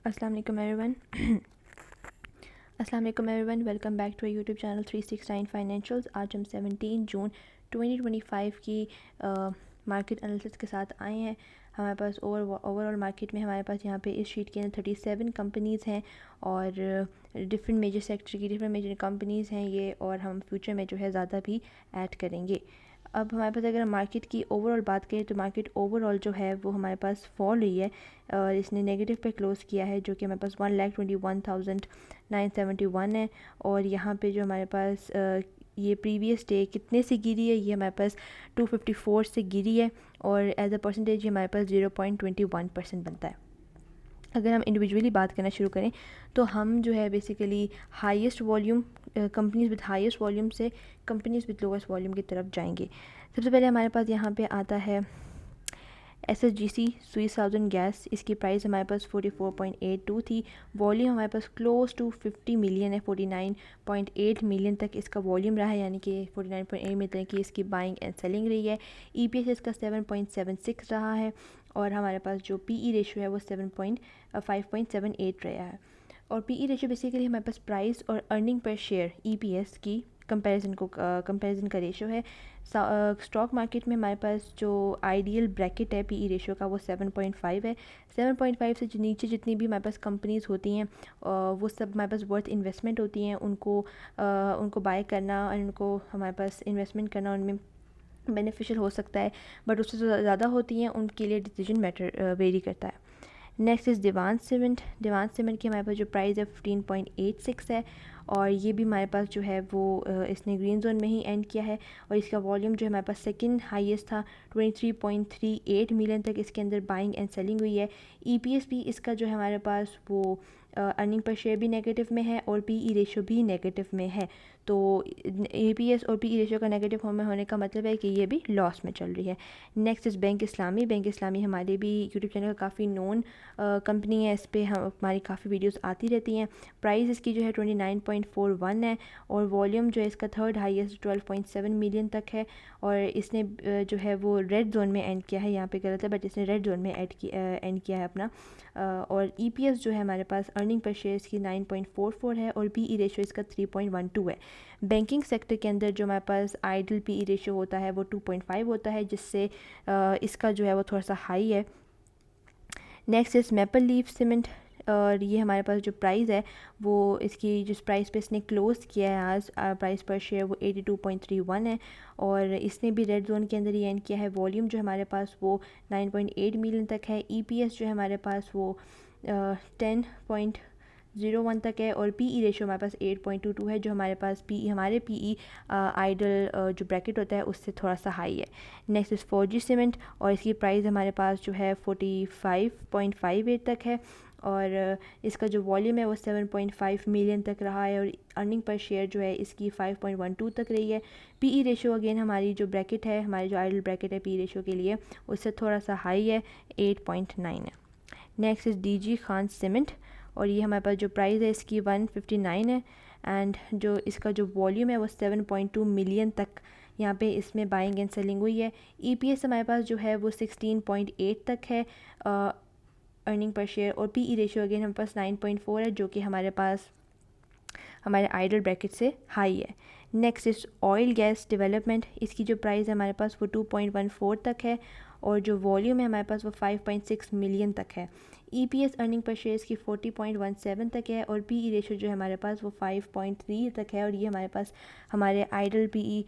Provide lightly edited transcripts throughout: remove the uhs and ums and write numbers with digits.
अस्सलाम वालेकुम एवरीवन। अस्सलाम वालेकुम everyone, welcome back to YouTube channel 369 financials. आज हम 17 जून 2025 की मार्केट एनालिसिस के साथ आए हैं। हमारे पास ओवरऑल मार्केट में हमारे पास यहाँ पे इस शीट के अंदर 37 कंपनीज़ हैं और डिफरेंट मेजर सेक्टर की डिफरेंट मेजर कंपनीज़ हैं ये, और हम फ्यूचर में जो है ज़्यादा भी ऐड करेंगे। अब हमारे पास अगर हम मार्केट की ओवरऑल बात करें तो मार्केट ओवरऑल जो है वो हमारे पास फॉल हुई है और इसने नेगेटिव पे क्लोज़ किया है, जो कि हमारे पास 1,21,971 है। और यहाँ पे जो हमारे पास ये प्रीवियस डे कितने से गिरी है, ये हमारे पास 254 से गिरी है और एज अ परसेंटेज ये हमारे पास 0.21% बनता है। अगर हम इंडिविजुअली बात करना शुरू करें तो हम जो है basically highest volume companies with highest volume से कंपनीज़ विद लोएस्ट वॉल्यूम की तरफ जाएंगे। सबसे पहले हमारे पास यहाँ पे आता है SSGC स्विस साउदर्न गैस। इसकी प्राइस हमारे पास 44.82 थी। वॉल्यूम हमारे पास क्लोज टू 50 मिलियन है, 49.8 मिलियन तक इसका वॉल्यूम रहा है, यानी कि 49.8 मिलियन तक की इसकी बाइंग एंड सेलिंग रही है। EPS इसका 7.76 रहा है और हमारे पास जो PE रेशो है वो 5.78 रहा है। और PE रेशो बेसिकली हमारे पास प्राइस और अर्निंग पर शेयर EPS की कंपैरिजन का रेशो है। स्टॉक मार्केट में हमारे पास जो आइडियल ब्रैकेट है PE रेशो का वो 7.5 है। 7.5 से नीचे जितनी भी हमारे पास कंपनीज़ होती हैं वो सब हमारे पास वर्थ इन्वेस्टमेंट होती हैं। उनको बाय करना और उनको हमारे पास इन्वेस्टमेंट करना उनमें बेनिफिशियल हो सकता है, बट उससे जो ज़्यादा होती हैं उनके लिए डिसीजन मैटर वेरी करता है। Next is Dewan cement. Dewan cement की हमारे पास जो प्राइस है 15.86 है और ये भी हमारे पास जो है वो इसने ग्रीन जोन में ही एंड किया है और इसका वॉल्यूम जो है हमारे पास सेकंड हाईएस्ट था। 23.38 मिलियन तक इसके अंदर बाइंग एंड सेलिंग हुई है। EPS भी इसका जो है हमारे पास वो अर्निंग पर शेयर भी नेगेटिव में है और PE रेशो भी नेगेटिव में है। तो EPS और PE रेशो का नेगेटिव होने का मतलब है कि ये भी लॉस में चल रही है। Next is Bank Islami. Bank Islami हमारे भी यूट्यूब चैनल का काफ़ी नोन कंपनी है, इस पर हमारी काफ़ी वीडियोस आती रहती हैं। प्राइस इसकी जो है 29.41 है और वॉल्यूम जो है इसका थर्ड हाईएस्ट 12.7 मिलियन तक है और इसने जो है वो रेड जोन में एंड किया है। यहाँ पे गलत है बट इसने रेड जोन में एंड किया है अपना। और EPS जो है हमारे पास अर्निंग पर शेयर इसकी 9.44 है और PE रेशो इसका 3.12 है। बैंकिंग सेक्टर के अंदर जो हमारे पास आइडल PE रेशो होता है वो 2.5 होता है, जिससे इसका जो है वो थोड़ा सा हाई है। Next is maple leaf cement और ये हमारे पास जो प्राइस है वो इसकी जिस प्राइस पे इसने क्लोज़ किया है आज प्राइस पर शेयर वो 82.31 है और इसने भी रेड जोन के अंदर ही एंड किया है। वॉल्यूम जो हमारे पास वो 9.8 मिलियन तक है। EPS जो है हमारे पास वो 10.01 तक है और PE रेशो हमारे पास 8.22 है, जो हमारे पास हमारे PE आइडल जो ब्रैकेट होता है उससे थोड़ा सा हाई है। नेक्स्ट इज़ 4G सीमेंट और इसकी प्राइस हमारे पास जो है 45.58 तक है और इसका जो वॉल्यूम है वो 7.5 मिलियन तक रहा है और अर्निंग पर शेयर जो है इसकी 5.12 तक रही है। PE रेशो अगेन हमारी जो ब्रैकेट है, हमारी जो आइडल ब्रैकेट है PE रेशो के लिए, उससे थोड़ा सा हाई है, 8.9 है। Next is DG Khan cement और ये हमारे पास जो प्राइस है इसकी 159 है एंड जो इसका जो वॉल्यूम है वो 7.2 मिलियन तक यहाँ पे इसमें बाइंग एंड सेलिंग हुई है। EPS हमारे पास जो है वो 16.8 तक है अर्निंग पर शेयर और PE रेशो अगेन हमारे पास 9.4 है, जो कि हमारे पास हमारे आइडल ब्रैकेट से हाई है। Next is oil gas development. इसकी जो प्राइस है हमारे पास वो 2.14 तक है और जो वॉल्यूम है हमारे पास वो 5.6 मिलियन तक है। EPS अर्निंग पर शेयर की 40.17 तक है और PE रेशो जो है हमारे पास वो 5.3 तक है और ये हमारे पास हमारे आइडल PE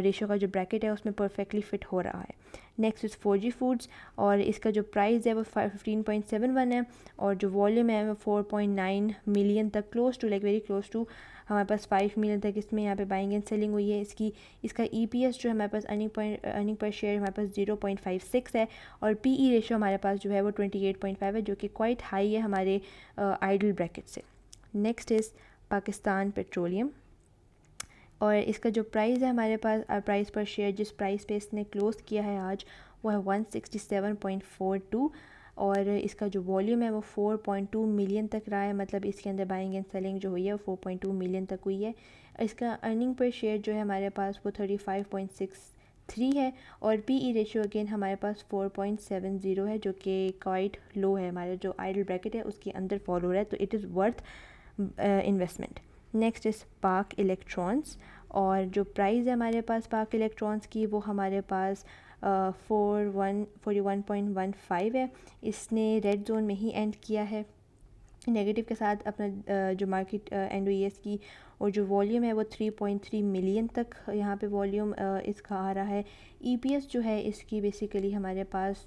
रेशो का जो ब्रैकेट है उसमें परफेक्टली फिट हो रहा है। नेक्स्ट इज़ 4G फूड्स और इसका जो प्राइस है वो 15.71 है और जो वॉल्यूम है वो 4.9 मिलियन तक, close to very close to हमारे पास 5 मिलियन तक इसमें यहाँ पे बाइंग एंड सेलिंग हुई है। इसका EPS जो है हमारे पास अर्निंग पर शेयर हमारे पास 0.56 है और PE रेशो हमारे पास जो है वो 28.5 है, जो कि क्वाइट हाई है हमारे आइडल ब्रैकेट से। नेक्स्ट इज़ पाकिस्तान पेट्रोलियम और इसका जो प्राइस है हमारे पास प्राइस पर शेयर जिस प्राइस पे इसने क्लोज़ किया है आज वो है 167.42 और इसका जो वॉल्यूम है वो 4.2 मिलियन तक रहा है, मतलब इसके अंदर बाइंग एंड सेलिंग जो हुई है वो 4.2 मिलियन तक हुई है। इसका अर्निंग पर शेयर जो है हमारे पास वो 35.6 3 है और पीई रेशियो अगेन हमारे पास 4.70 है, जो कि क्वाइट लो है, हमारे जो आइडल ब्रैकेट है उसके अंदर फॉल हो रहा है, तो it is worth investment. Next is park electrons, और जो प्राइस है हमारे पास पार्क इलेक्ट्रॉन्स की वो हमारे पास 41.15 है। इसने रेड जोन में ही एंड किया है नेगेटिव के साथ अपना जो मार्केट एंड हुई है इसकी, और जो वॉल्यूम है वो 3.3 मिलियन तक यहाँ पे वॉल्यूम इसका आ रहा है। ईपीएस जो है इसकी बेसिकली हमारे पास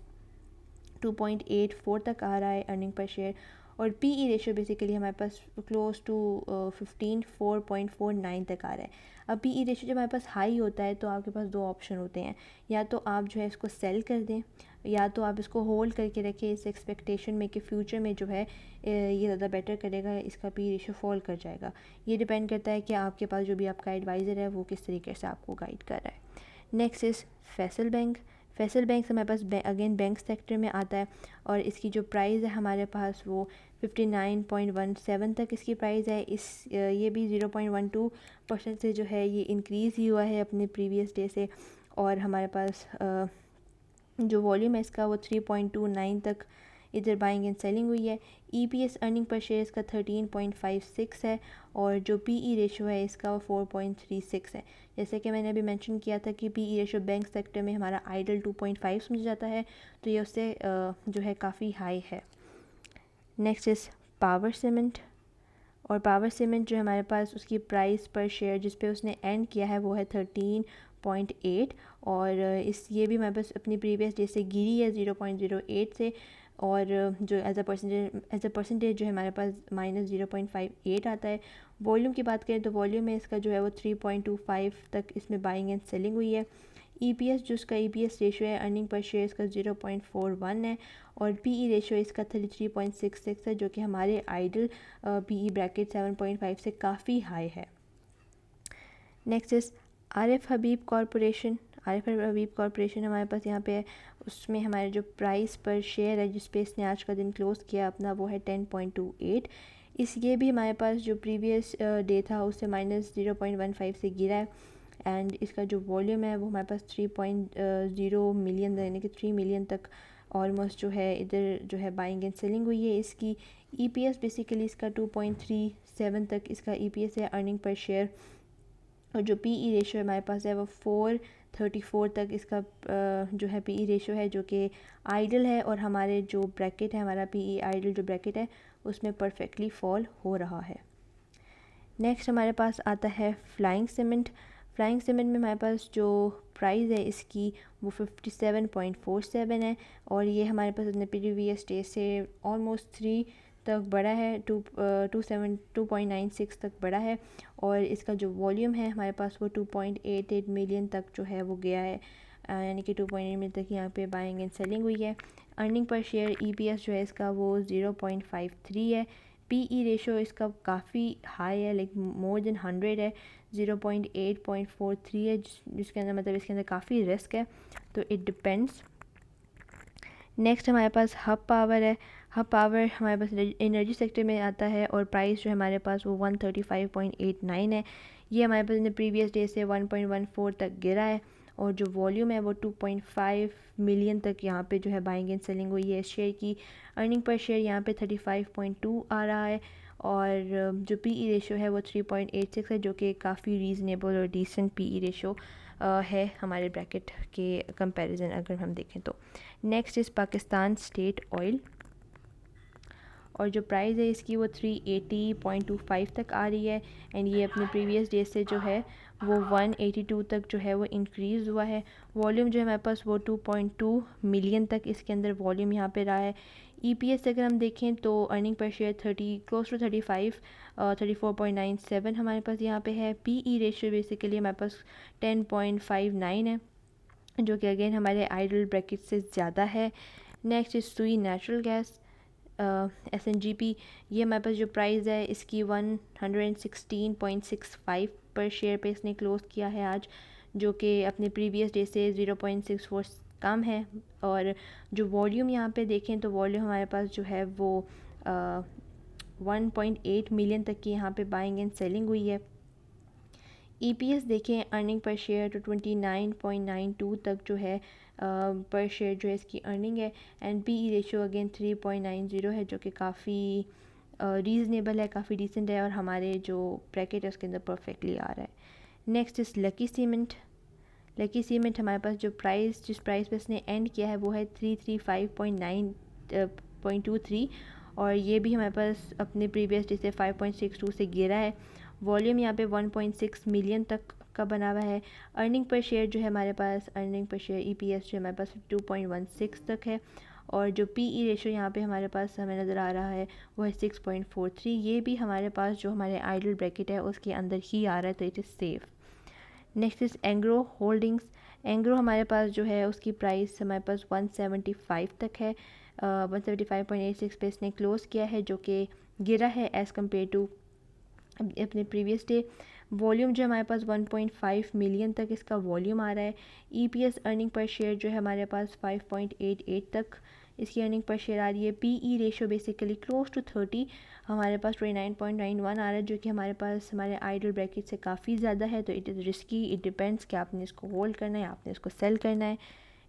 2.84 तक आ रहा है अर्निंग पर शेयर, और पीई रेशियो बेसिकली हमारे पास क्लोज टू 4.49 तक आ रहा है। अब पीई रेशियो जब हमारे पास हाई होता है तो आपके पास दो ऑप्शन होते हैं, या तो आप जो है इसको सेल कर दें, या तो आप इसको होल्ड करके रखें इस एक्सपेक्टेशन में कि फ्यूचर में जो है ये ज़्यादा बेटर करेगा, इसका पी रेशियो फॉल कर जाएगा। ये डिपेंड करता है कि आपके पास जो भी आपका एडवाइज़र है वो किस तरीके से आपको गाइड कर रहा है। Next is Faisal bank. Faisal bank हमारे पास अगेन बैंक सेक्टर में आता है, और इसकी जो प्राइस है हमारे पास वो 59.17 तक इसकी प्राइस है। ये भी 0.12% से जो है ये इंक्रीज़ ही हुआ है अपने प्रीवियस डे से, और हमारे पास जो वॉल्यूम है इसका वो 3.29 तक इधर बाइंग एंड सेलिंग हुई है। ईपीएस अर्निंग पर शेयर इसका 13.56 है, और जो पीई रेशियो है इसका वो 4.36 है। जैसे कि मैंने अभी मेंशन किया था कि पीई रेशियो बैंक सेक्टर में हमारा आइडल 2.5 समझा जाता है, तो ये उससे जो है काफ़ी हाई है। नेक्स्ट इज़ पावर सीमेंट, और पावर सीमेंट जो हमारे पास उसकी प्राइस पर शेयर जिस पे उसने एंड किया है वो है 13.8, और ये भी हमारे पास अपनी प्रीवियस डे से गिरी है 0.08 से, और जो एज अ परसेंटेज जो है हमारे पास -0.58 आता है। वॉल्यूम की बात करें तो वॉल्यूम में इसका जो है वो 3.25 तक इसमें बाइंग एंड सेलिंग हुई है। ईपीएस जो इसका ईपीएस रेशियो है अर्निंग पर शेयर इसका 0.41 है, और पीई रेशियो इसका 33.66 है, जो कि हमारे आइडल पीई ब्रैकेट 7.5 से काफ़ी हाई है। Next is Arif Habib corporation. Arif Habib corporation हमारे पास यहाँ पे है, उसमें हमारे जो प्राइस पर शेयर है जिस पे इसने आज का दिन क्लोज़ किया अपना वो है 10.28। ये भी हमारे पास जो प्रीवियस डे था उससे -0.15 से गिरा है, एंड इसका जो वॉल्यूम है वो हमारे पास 3.0 मिलियन यानी कि 3 मिलियन तक ऑलमोस्ट जो है इधर जो है बाइंग एंड सेलिंग हुई है इसकी। ईपीएस बेसिकली इसका 2.37 तक इसका ईपीएस है अर्निंग पर शेयर, और जो पीई रेशियो हमारे पास है वो 4.34 तक इसका जो है पीई रेशियो है, जो कि आइडल है, और हमारे जो ब्रैकेट है हमारा पीई आइडल जो ब्रैकेट है उसमें परफेक्टली फॉल हो रहा है। नेक्स्ट हमारे पास आता है फ्लाइंग सीमेंट। फ्लाइंग सीमेंट में हमारे पास जो प्राइस है इसकी वो 57.47 है, और ये हमारे पास अपने प्रीवियस डे से ऑलमोस्ट 3 तक बढ़ा है, 2.96 तक बढ़ा है, और इसका जो वॉल्यूम है हमारे पास वो 2.88 मिलियन तक जो है वो गया है, यानी कि 2.8 मिलियन तक यहाँ पे बाइंग एंड सेलिंग हुई है। अर्निंग पर शेयर ईपीएस जो है इसका वो 0.53 है। पीई रेशियो इसका काफ़ी हाई है, लाइक मोर देन 100 है, 0.843 है, जिसके अंदर मतलब इसके अंदर काफ़ी रिस्क है, तो इट डिपेंड्स। नेक्स्ट हमारे पास हब पावर है। हब पावर हमारे पास एनर्जी सेक्टर में आता है, और प्राइस जो है हमारे पास वो 135.89 है। ये हमारे पास ने प्रीवियस डे से 1.14 तक गिरा है, और जो वॉल्यूम है वो 2.5 मिलियन तक यहाँ पे जो है बाइंग एंड सेलिंग हुई है इस शेयर की। अर्निंग पर शेयर यहाँ पे 35.2 आ रहा है, और जो पीई रेशियो है वो 3.86 है, जो कि काफ़ी रीज़नेबल और डिसेंट पीई रेशियो है हमारे ब्रैकेट के कंपैरिजन अगर हम देखें तो। Next is Pakistan state oil, और जो प्राइस है इसकी वो 380.25 तक आ रही है, एंड ये अपने प्रीवियस डे से जो है वो 182 तक जो है वो इंक्रीज़ हुआ है। वॉल्यूम जो है हमारे पास वो 2.2 मिलियन तक इसके अंदर वॉल्यूम यहाँ पे रहा है। ईपीएस अगर हम देखें तो earning per share 30 close to 35 34.97 हमारे पास यहाँ पे है। पीई रेशियो बेसिकली हमारे पास 10.59 है, जो कि अगेन हमारे आइडल ब्रैकेट से ज़्यादा है। नेक्स्ट इज सुई नेचुरल गैस SNGP। ये हमारे पास जो प्राइस है इसकी 116.65 पर शेयर पे इसने क्लोज़ किया है आज, जो कि अपने प्रीवियस डे से 0.64 कम है, और जो वॉल्यूम यहाँ पे देखें तो वॉल्यूम हमारे पास जो है वो 1.8 मिलियन तक की यहाँ पे बाइंग एंड सेलिंग हुई है। EPS देखें, अर्निंग पर शेयर तो 29.92 तक जो है पर शेयर जो है इसकी अर्निंग है। एंड PE रेशो अगेन 3.90 है, जो कि काफ़ी रीज़नेबल है, काफ़ी डिसेंट है और हमारे जो ब्रैकेट है उसके अंदर परफेक्टली आ रहा है। नेक्स्ट इस लकी सीमेंट। लकी सीमेंट हमारे पास जो जिस प्राइस पे इसने एंड किया है वो है 335.23 और ये भी हमारे पास अपने प्रीवियस डे से 5.62 से गिरा है। वॉल्यूम यहाँ पे 1.6 मिलियन तक का बना हुआ है। अर्निंग पर शेयर जो है हमारे पास, अर्निंग पर शेयर EPS जो हमारे पास 2.16 तक है और जो PE रेशो यहाँ पे हमारे पास हमें नज़र आ रहा है वो है 6.43। ये भी हमारे पास जो हमारे आइडल ब्रैकेट है उसके अंदर ही आ रहा है, तो it is safe. Next is Engro holdings. Engro हमारे पास जो है उसकी प्राइस हमारे पास 175 तक है। 175.86 पे इसने क्लोज़ किया है, जो कि गिरा है एज़ कम्पेयर टू अपने प्रीवियस डे। वॉल्यूम जो हमारे पास 1.5 मिलियन तक इसका वॉल्यूम आ रहा है। EPS अर्निंग पर शेयर जो है हमारे पास 5.88 तक इसकी अर्निंग पर शेयर आ रही है। PE ratio basically close to 30 हमारे पास 29.91 आ रहा है, जो कि हमारे पास हमारे आइडल ब्रैकेट से काफ़ी ज़्यादा है। तो it is risky, it depends कि आपने इसको होल्ड करना है, आपने इसको सेल करना है।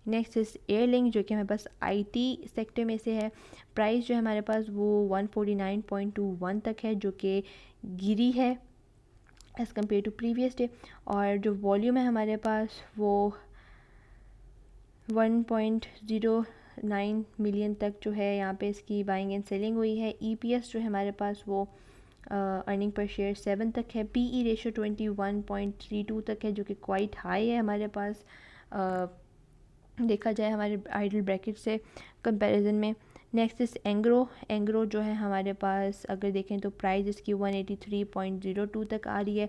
नेक्स्ट इज़ एयरलिंक, जो कि हमारे पास IT सेक्टर में से है। प्राइस जो है हमारे पास वो 149.21 तक है, जो कि गिरी है as compare to previous day. और जो वॉल्यूम है हमारे पास वो 1.09 मिलियन तक जो है यहाँ पे इसकी बाइंग एंड सेलिंग हुई है। EPS जो है हमारे पास वो अर्निंग पर शेयर 7 तक है। PE रेशो 21.32 तक है, जो कि क्वाइट हाई है हमारे पास देखा जाए हमारे आइडल ब्रैकेट से कंपैरिजन में। नेक्स्ट इस एंग्रो जो है हमारे पास अगर देखें तो प्राइस इसकी 183.02 तक आ रही है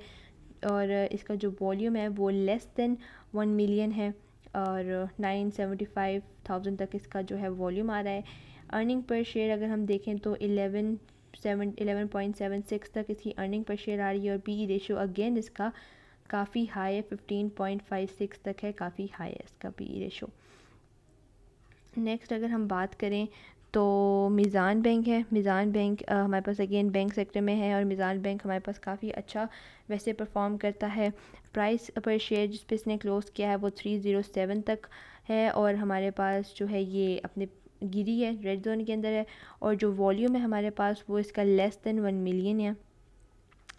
और इसका जो वॉल्यूम है वो लेस देन 1 मिलियन है और 975,000 तक इसका जो है वॉल्यूम आ रहा है। अर्निंग पर शेयर अगर हम देखें तो 11.76 तक इसकी अर्निंग पर शेयर आ रही है और PE रेशो अगेन इसका काफ़ी हाई है, 15.56 तक है, काफ़ी हाई है इसका PE रेशो। नेक्स्ट अगर हम बात करें तो मीज़ान बैंक है। मीज़ान बैंक हमारे पास अगेन बैंक सेक्टर में है और मीज़ान बैंक हमारे पास काफ़ी अच्छा वैसे परफॉर्म करता है। प्राइस पर शेयर जिस पे इसने क्लोज़ किया है वो 307 तक है और हमारे पास जो है ये अपने गिरी है, रेड जोन के अंदर है और जो वॉल्यूम है हमारे पास वो इसका लेस देन 1 मिलियन है।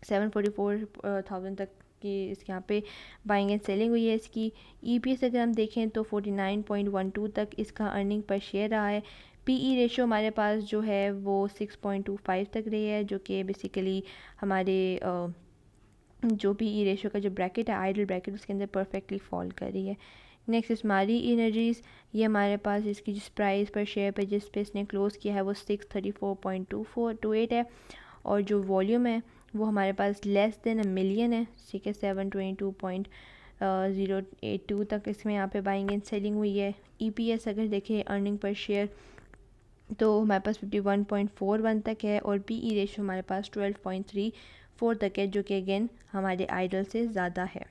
744,000 तक की इसके यहाँ पे बाइंग एंड सेलिंग हुई है इसकी। EPS अगर हम देखें तो 49.12 तक इसका अर्निंग पर शेयर रहा है। PE रेशो हमारे पास जो है वो 6.25 तक रही है, जो कि बेसिकली हमारे जो PE रेशो का जो ब्रैकेट है आइडल ब्रैकेट उसके अंदर परफेक्टली फॉल कर रही है। नेक्स्ट स्मारी एनर्जीज़, ये हमारे पास इसकी जिस प्राइस पर शेयर पे जिस पे इसने क्लोज़ किया है वो 634.2428 है और जो वॉल्यूम है वो हमारे पास लेस देन 1 मिलियन है, ठीक है। 722.082 तक इसमें यहाँ पे बाइंग एंड सेलिंग हुई है। EPS अगर देखें अर्निंग पर शेयर तो हमारे पास 51.41 तक है और PE रेशो हमारे पास 12.34 तक है, जो कि अगेन हमारे आइडल से ज़्यादा है।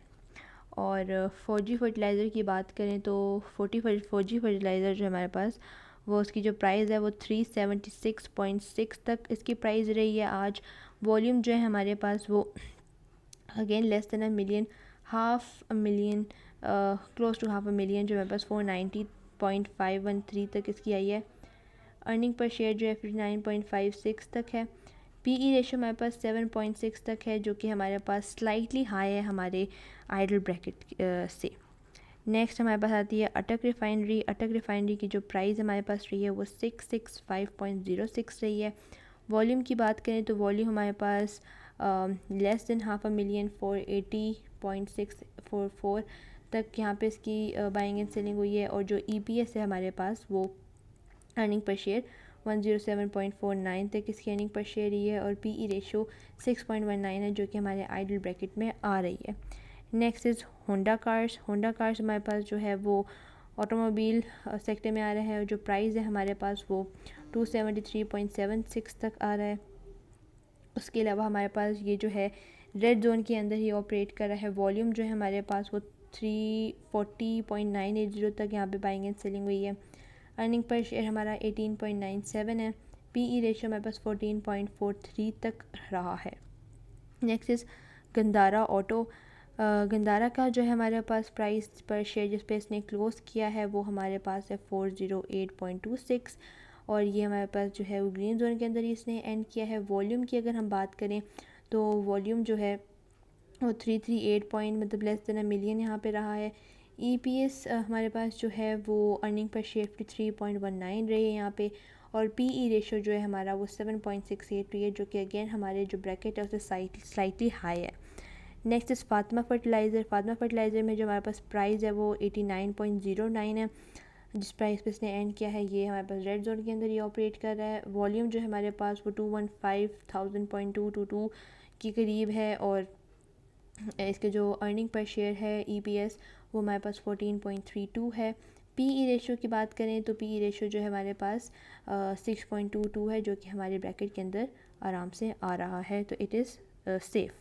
और 4G फर्टिलाइज़र की बात करें तो 4G फर्टिलाइज़र जो हमारे पास वो उसकी जो प्राइस है वो 376.6 तक इसकी प्राइस रही है आज। वॉल्यूम जो है हमारे पास वो again less than 1 million, half a million, close to half a million जो हमारे पास 490.513 तक इसकी आई है। अर्निंग पर शेयर जो है 59.56 तक है। PE रेशो हमारे पास 7.6 तक है, जो कि हमारे पास स्लाइटली हाई है हमारे आइडल ब्रैकेट से। नेक्स्ट हमारे पास आती है अटक रिफाइनरी। अटक रिफाइनरी की जो प्राइस हमारे पास रही है वो 665.06 रही है। वॉल्यूम की बात करें तो वॉल्यूम हमारे पास less than half a million 480.644 तक यहाँ पे इसकी बाइंग एंड सेलिंग हुई है और जो EPS है हमारे पास वो अर्निंग पर शेयर 107.49 तक इसकी अर्निंग पर शेयर रही है और PE रेशो 6.19 है, जो कि हमारे आइडल ब्रैकेट में आ रही है। Next is Honda cars. Honda cars हमारे पास जो है वो ऑटोमोबाइल सेक्टर में आ रहा है और जो प्राइस है हमारे पास वो 273.76 तक आ रहा है। उसके अलावा हमारे पास ये जो है रेड जोन के अंदर ही ऑपरेट कर रहा है। वॉल्यूम जो है हमारे पास वो 340.980 तक यहाँ पे बाइंग एंड सेलिंग हुई है। अर्निंग पर शेयर हमारा 18.97 है। PE रेशो हमारे पास 14.43 तक रहा है। Next is Gandhara auto. Gandhara का जो है हमारे पास प्राइस पर शेयर जिस पे इसने क्लोज़ किया है वो हमारे पास है 408.26 और ये हमारे पास जो है वो ग्रीन जोन के अंदर ही इसने एंड किया है। वॉल्यूम की अगर हम बात करें तो वॉल्यूम जो है वो 338 पॉइंट मतलब लेस देन मिलियन यहाँ पे रहा है। ईपीएस हमारे पास जो है वो अर्निंग पर शेयर 53.19 रही है यहाँ पे और पीई रेशो जो है हमारा वो 7.68 रही है जो कि अगेन हमारे जो ब्रैकेट है उससे स्लाइटली हाई है। नेक्स्ट इस फातिमा फर्टिलाइज़र। फातिमा फर्टिलाइज़र में जो हमारे पास प्राइस है वो 89.09 है जिस प्राइस पे इसने एंड किया है। ये हमारे पास रेड जोन के अंदर ये ऑपरेट कर रहा है। वॉल्यूम जो है हमारे पास वो 215,000.222 के करीब है और इसके जो अर्निंग पर शेयर है ईपीएस वो हमारे पास 14.32 है। पीई रेशो की बात करें तो पीई रेशो जो है हमारे पास 6.22 है जो कि हमारे ब्रैकेट के अंदर आराम से आ रहा है तो it is safe.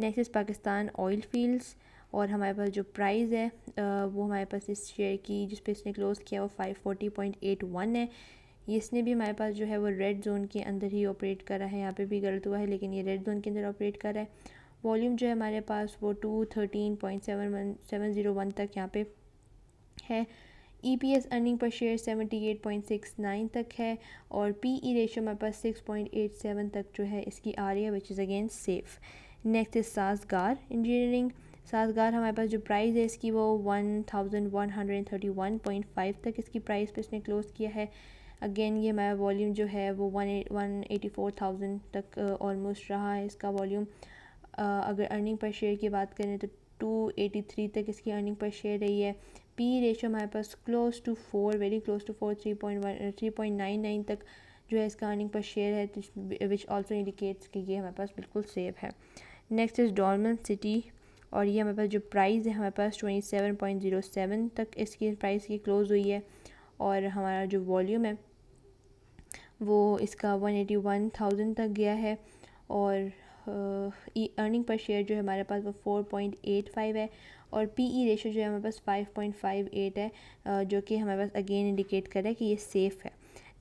Next is Pakistan oil fields और हमारे पास जो प्राइस है वो हमारे पास इस शेयर की जिस पे इसने क्लोज़ किया वो 540.81 है। इसने भी हमारे पास जो है वो रेड जोन के अंदर ही ऑपरेट कर रहा है। यहाँ पे भी गलत हुआ है लेकिन ये रेड जोन के अंदर ऑपरेट कर रहा है। वॉल्यूम जो है हमारे पास वो 213.701 तक यहाँ पे है। ईपीएस अर्निंग पर शेयर 78.69 तक है और पीई रेशो हमारे पास 6.87 तक जो है इसकी आ रही है which is again safe. Next is Sazgar engineering. Sazgar हमारे पास जो प्राइस है इसकी वो 1131.5 तक इसकी प्राइस पे इसने क्लोज़ किया है। अगेन ये हमारा वॉल्यूम जो है वो 184,000 तक ऑलमोस्ट रहा है इसका वॉल्यूम। अगर अर्निंग पर शेयर की बात करें तो 283 तक इसकी अर्निंग पर शेयर रही है। पी रेशो हमारे पास close to 4 very close to 4 3.99 तक जो है इसका अर्निंग पर शेयर है विच ऑल्सो इंडिकेट्स कि ये हमारे पास बिल्कुल सेफ है। नेक्स्ट इज़ डॉलमन सिटी और ये हमारे पास जो प्राइस है हमारे पास 27.07 तक इसकी प्राइस की क्लोज़ हुई है और हमारा जो वॉल्यूम है वो इसका 181,000 तक गया है और अर्निंग पर शेयर जो है हमारे पास वो 4.85 है और पीई रेशो जो है हमारे पास 5.58 है जो कि हमारे पास अगेन इंडिकेट कर रहा है कि ये सेफ़ है।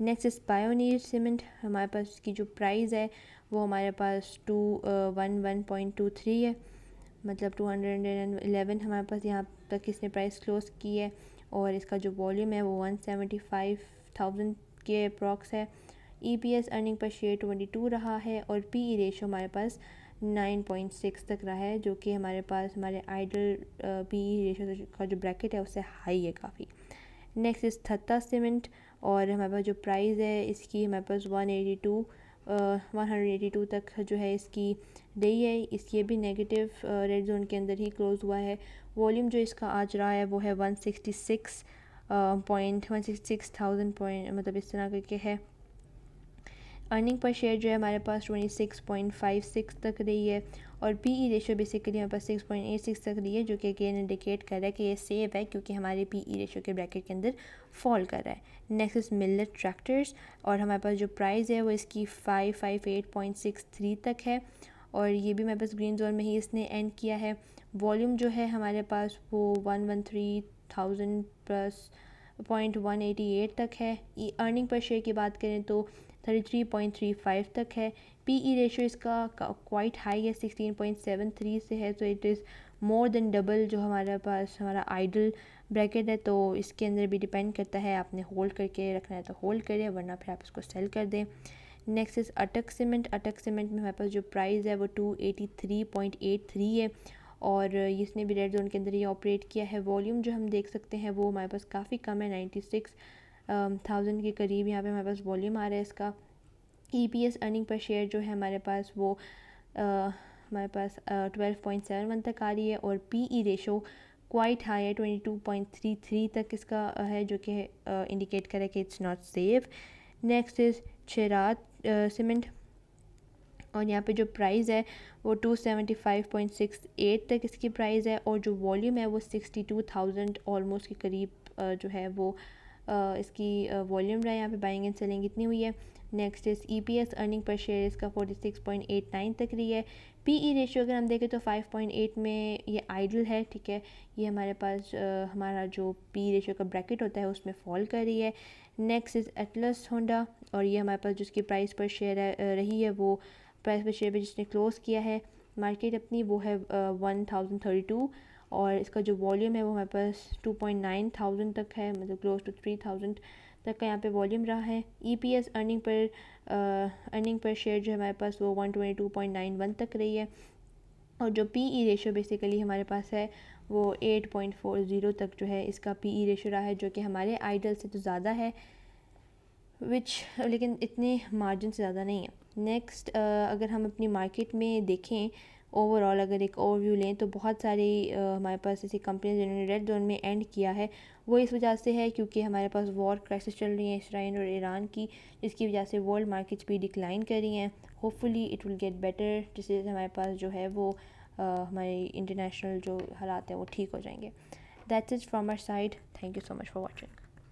नेक्स्ट इस पायोनियर सीमेंट। हमारे पास इसकी जो प्राइस है वो हमारे पास 211.23 है मतलब 211 हमारे पास यहाँ तक इसने प्राइस क्लोज़ की है और इसका जो वॉल्यूम है वो 175,000 के अप्रॉक्स है। ईपीएस अर्निंग पर शेयर 22 रहा है और पीई रेशो हमारे पास 9.6 तक रहा है जो कि हमारे पास हमारे आइडल पीई रेशो का जो ब्रैकेट है उससे हाई है काफ़ी। नेक्स्ट इस थत्ता सीमेंट और हमारे पास जो प्राइस है इसकी हमारे पास 182 तक जो है इसकी रही है। इसकी भी नेगेटिव रेड जोन के अंदर ही क्लोज़ हुआ है। वॉल्यूम जो इसका आज रहा है वो है 166,000 पॉइंट मतलब इस तरह करके है। अर्निंग पर शेयर जो है हमारे पास 26.56 तक रही है और पीई रेशो बेसिकली हमारे पास 6.86 तक रही है जो कि अगेन इंडिकेट कर रहा है कि ये सेफ है क्योंकि हमारे पीई रेशो के ब्रैकेट के अंदर फॉल कर रहा है। नेक्स्ट इज मिलेट ट्रैक्टर्स और हमारे पास जो प्राइस है वो इसकी 558.63 तक है और ये भी हमारे पास ग्रीन जोन में ही इसने एंड किया है। वॉल्यूम जो है हमारे पास वो 113,000 प्लस 0.188 तक है। अर्निंग पर शेयर की बात करें तो 33.35 तक है। पीई रेशो इसका क्वाइट हाई है 16.73 से है तो it is more than double जो हमारे पास हमारा आइडल ब्रैकेट है तो इसके अंदर भी डिपेंड करता है आपने होल्ड करके रखना है तो होल्ड करें वरना फिर आप इसको सेल कर दें। नेक्स्ट इज़ अटक सीमेंट। अटक सीमेंट में हमारे पास जो प्राइस है वो 283.83 है और इसने भी रेड जोन के अंदर ये ऑपरेट किया है। वॉल्यूम जो हम देख सकते हैं वो हमारे पास काफ़ी कम है 96,000 के करीब यहाँ पे हमारे पास वॉल्यूम आ रहा है इसका। ईपीएस अर्निंग पर शेयर जो है हमारे पास वो हमारे पास 12.71 तक आ रही है और पीई रेशो क्वाइट हाई है 22.33 तक इसका है जो कि इंडिकेट करे कि it's not safe. Next is Cherat cement और यहाँ पे जो प्राइस है वो 275.68 तक इसकी प्राइस है और जो वॉल्यूम है वो 62,000 ऑलमोस्ट के करीब जो है वो इसकी वॉल्यूम रहा है। यहाँ पे बाइंग एंड सेलिंग इतनी हुई है। Next is EPS earning per share इसका 46.89 तक रही है। पीई रेशियो अगर हम देखें तो 5.8 में ये आइडल है ठीक है। ये हमारे पास हमारा जो पी रेशियो का ब्रैकेट होता है उसमें फॉल कर रही है। नेक्स्ट इज़ एटलस होंडा और ये हमारे पास जिसकी प्राइस पर शेयर रही है वो प्राइस पर शेयर पर जिसने क्लोज़ किया है मार्केट अपनी वो है 1032 और इसका जो वॉल्यूम है वो हमारे पास 2.9 थाउजेंड तक है, मतलब क्लोज टू 3000 तक का यहाँ पे वॉल्यूम रहा है। EPS अर्निंग पर शेयर जो है हमारे पास वो 122.91 तक रही है और जो PE रेशो बेसिकली हमारे पास है वो 8.40 तक जो है इसका PE रेशो रहा है, जो कि हमारे आइडल से तो ज़्यादा है लेकिन इतने मार्जिन से ज़्यादा नहीं है। नेक्स्ट अगर हम अपनी मार्केट में देखें ओवरऑल, अगर एक ओवरव्यू लें तो बहुत सारी हमारे पास ऐसी कंपनियां जिन्होंने रेड जोन में एंड किया है, वो इस वजह से है क्योंकि हमारे पास वॉर क्राइसिस चल रही है इसराइल और ईरान की, जिसकी वजह से वर्ल्ड मार्केट्स भी डिक्लाइन कर रही हैं। Hopefully it will get better, जिससे हमारे पास जो है वो हमारे इंटरनेशनल जो हालात हैं वो ठीक हो जाएंगे। That's it from our side. Thank you so much for watching.